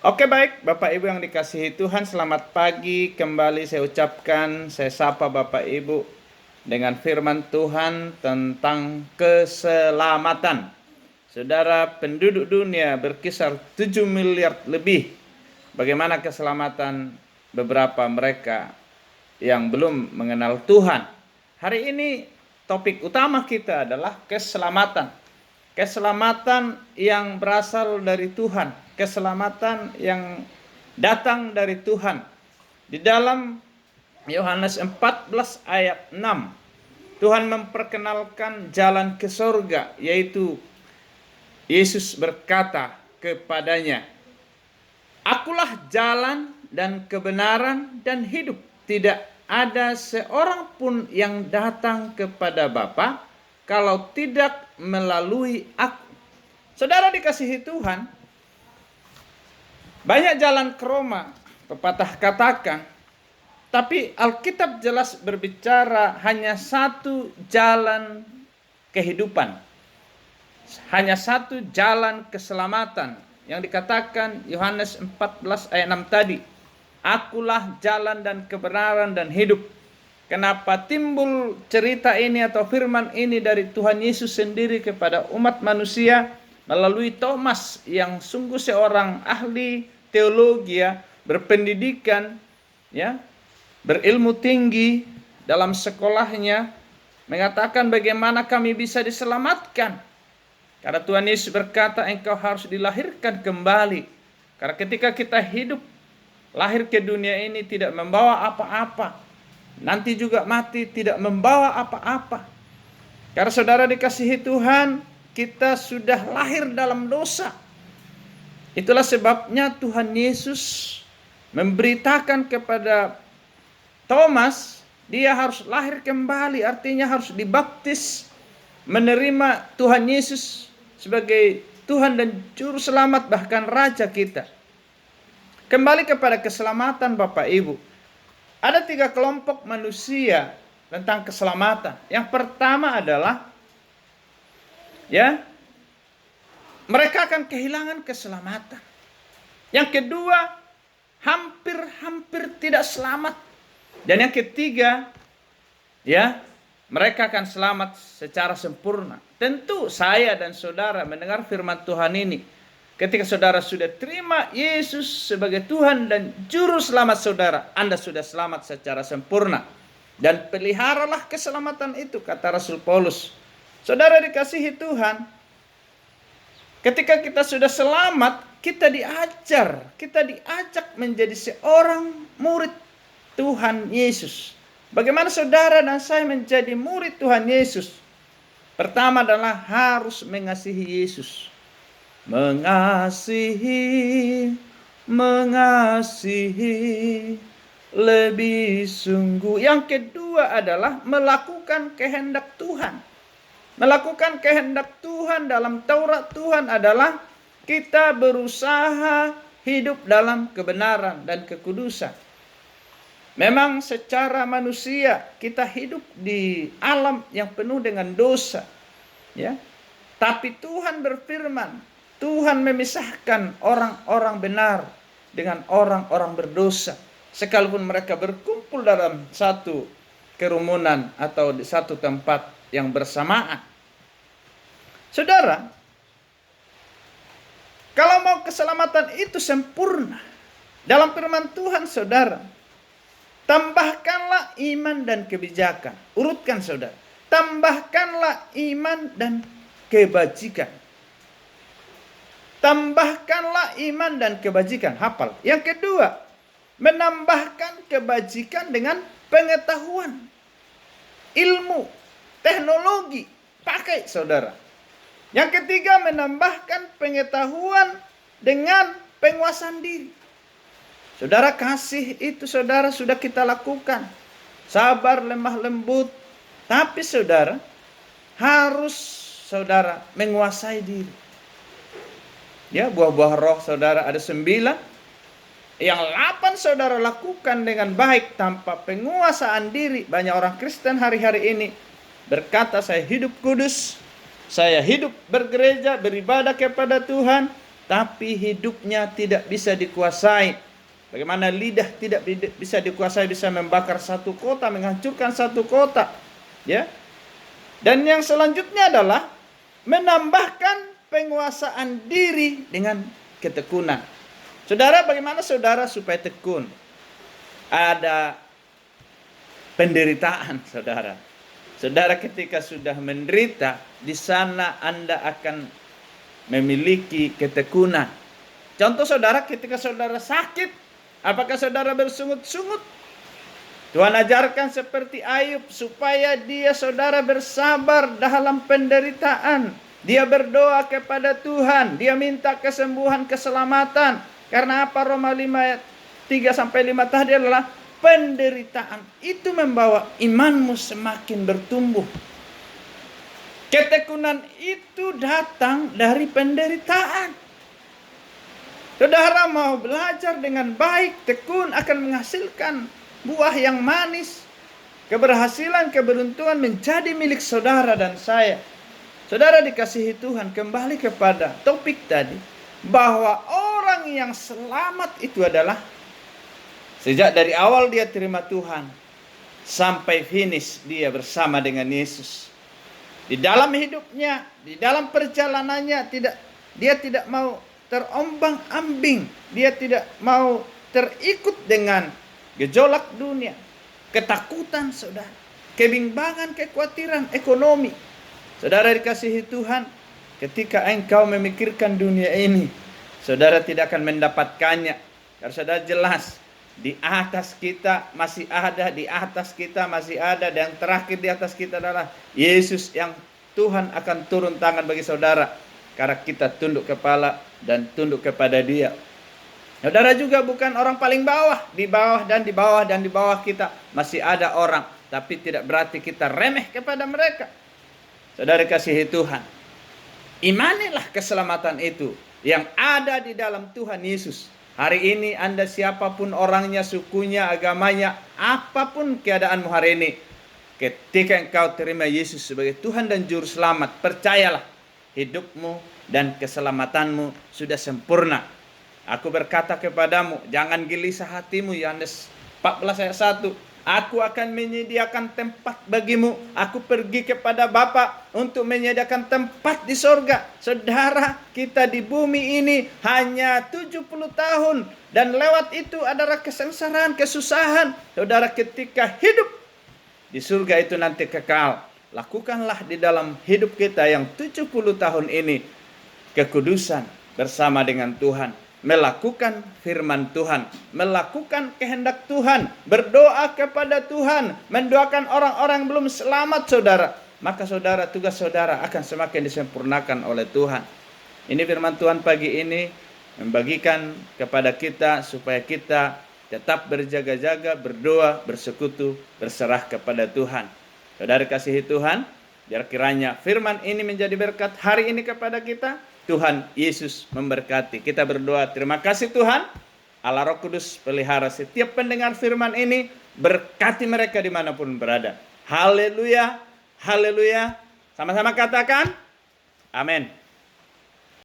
Oke, baik Bapak Ibu yang dikasihi Tuhan, selamat pagi kembali saya ucapkan, saya sapa Bapak Ibu dengan firman Tuhan tentang keselamatan. Saudara, penduduk dunia berkisar 7 miliar lebih. Bagaimana keselamatan beberapa mereka yang belum mengenal Tuhan? Hari ini topik utama kita adalah keselamatan. Keselamatan yang berasal dari Tuhan, keselamatan yang datang dari Tuhan. Di dalam Yohanes 14 ayat 6, Tuhan memperkenalkan jalan ke surga, yaitu Yesus berkata kepadanya, "Akulah jalan dan kebenaran dan hidup. Tidak ada seorang pun yang datang kepada Bapa kalau tidak melalui aku." Saudara dikasihi Tuhan, banyak jalan ke Roma, pepatah katakan, tapi Alkitab jelas berbicara hanya satu jalan kehidupan, hanya satu jalan keselamatan, yang dikatakan Yohanes 14 ayat 6 tadi, "Akulah jalan dan kebenaran dan hidup." Kenapa timbul cerita ini atau firman ini dari Tuhan Yesus sendiri kepada umat manusia melalui Thomas yang sungguh seorang ahli teologi, berpendidikan, berilmu tinggi dalam sekolahnya, mengatakan bagaimana kami bisa diselamatkan. Karena Tuhan Yesus berkata, engkau harus dilahirkan kembali. Karena ketika kita hidup, lahir ke dunia ini tidak membawa apa-apa, nanti juga mati tidak membawa apa-apa. Karena saudara dikasihi Tuhan, kita sudah lahir dalam dosa. Itulah sebabnya Tuhan Yesus memberitakan kepada Thomas, dia harus lahir kembali, artinya harus dibaptis, menerima Tuhan Yesus sebagai Tuhan dan Juru Selamat, bahkan Raja kita. Kembali kepada keselamatan Bapak Ibu. Ada 3 kelompok manusia tentang keselamatan. Yang pertama adalah, mereka akan kehilangan keselamatan. Yang kedua, hampir tidak selamat. Dan yang ketiga, mereka akan selamat secara sempurna. Tentu saya dan saudara mendengar firman Tuhan ini, ketika saudara sudah terima Yesus sebagai Tuhan dan Juru Selamat saudara, Anda sudah selamat secara sempurna. Dan peliharalah keselamatan itu, kata Rasul Paulus. Saudara dikasihi Tuhan, ketika kita sudah selamat, kita diajak menjadi seorang murid Tuhan Yesus. Bagaimana saudara dan saya menjadi murid Tuhan Yesus? Pertama adalah harus mengasihi Yesus. Mengasihi lebih sungguh. Yang kedua adalah melakukan kehendak Tuhan. Melakukan kehendak Tuhan dalam Taurat Tuhan adalah kita berusaha hidup dalam kebenaran dan kekudusan. Memang secara manusia kita hidup di alam yang penuh dengan dosa, Tapi Tuhan berfirman, Tuhan memisahkan orang-orang benar dengan orang-orang berdosa, sekalipun mereka berkumpul dalam satu kerumunan atau di satu tempat yang bersamaan. Saudara, kalau mau keselamatan itu sempurna, dalam firman Tuhan saudara, tambahkanlah iman dan kebijakan. Urutkan saudara, tambahkanlah iman dan kebajikan. Tambahkanlah iman dan kebajikan. Hafal. Yang kedua, menambahkan kebajikan dengan pengetahuan, ilmu, teknologi. Pakai saudara. Yang ketiga, menambahkan pengetahuan dengan penguasaan diri. Saudara, kasih itu saudara sudah kita lakukan. Sabar, lemah lembut. Tapi saudara, harus saudara menguasai diri. Buah-buah roh saudara ada 9. Yang 8 saudara lakukan dengan baik tanpa penguasaan diri. Banyak orang Kristen hari-hari ini berkata, saya hidup kudus, saya hidup bergereja, beribadah kepada Tuhan, tapi hidupnya tidak bisa dikuasai. Bagaimana lidah tidak bisa dikuasai, bisa membakar satu kota, menghancurkan satu kota. Ya. Dan yang selanjutnya adalah menambahkan penguasaan diri dengan ketekunan. Saudara, bagaimana saudara supaya tekun? Ada penderitaan, saudara. Saudara ketika sudah menderita, di sana Anda akan memiliki ketekunan. Contoh saudara, ketika saudara sakit, apakah saudara bersungut-sungut? Tuhan ajarkan seperti Ayub supaya saudara bersabar dalam penderitaan. Dia berdoa kepada Tuhan, dia minta kesembuhan, keselamatan. Karena apa? Roma 3-5 tadi adalah penderitaan itu membawa imanmu semakin bertumbuh. Ketekunan itu datang dari penderitaan. Saudara mau belajar dengan baik, tekun akan menghasilkan buah yang manis. Keberhasilan, keberuntungan menjadi milik saudara dan saya. Saudara dikasihi Tuhan, kembali kepada topik tadi, bahwa orang yang selamat itu adalah sejak dari awal dia terima Tuhan sampai finish dia bersama dengan Yesus. Di dalam hidupnya, di dalam perjalanannya dia tidak mau terombang-ambing, dia tidak mau terikut dengan gejolak dunia, ketakutan saudara, kebimbangan, kekhawatiran ekonomi. Saudara dikasihi Tuhan, ketika engkau memikirkan dunia ini, saudara tidak akan mendapatkannya. Karena saudara jelas, di atas kita masih ada, di atas kita masih ada, dan yang terakhir di atas kita adalah Yesus yang Tuhan akan turun tangan bagi saudara. Karena kita tunduk kepala dan tunduk kepada Dia. Saudara juga bukan orang paling bawah, di bawah dan di bawah dan di bawah kita masih ada orang, tapi tidak berarti kita remeh kepada mereka. Saudara kasihi Tuhan, imanilah keselamatan itu yang ada di dalam Tuhan Yesus. Hari ini Anda siapapun orangnya, sukunya, agamanya, apapun keadaanmu hari ini, ketika engkau terima Yesus sebagai Tuhan dan Juru Selamat, percayalah hidupmu dan keselamatanmu sudah sempurna. Aku berkata kepadamu, jangan gelisah hatimu. Yohanes 14 ayat 1. Aku akan menyediakan tempat bagimu. Aku pergi kepada Bapa untuk menyediakan tempat di sorga. Saudara, kita di bumi ini hanya 70 tahun. Dan lewat itu adalah kesengsaraan, kesusahan. Saudara, ketika hidup di surga itu nanti kekal. Lakukanlah di dalam hidup kita yang 70 tahun ini kekudusan bersama dengan Tuhan. Melakukan firman Tuhan, melakukan kehendak Tuhan, berdoa kepada Tuhan, mendoakan orang-orang yang belum selamat saudara. Maka saudara, tugas saudara akan semakin disempurnakan oleh Tuhan. Ini firman Tuhan pagi ini membagikan kepada kita supaya kita tetap berjaga-jaga, berdoa, bersekutu, berserah kepada Tuhan. Saudara kasihi Tuhan, biar kiranya firman ini menjadi berkat hari ini kepada kita. Tuhan Yesus memberkati. Kita berdoa, terima kasih Tuhan. Allah Roh Kudus pelihara setiap pendengar firman ini. Berkati mereka dimanapun berada. Haleluya, haleluya. Sama-sama katakan, amin.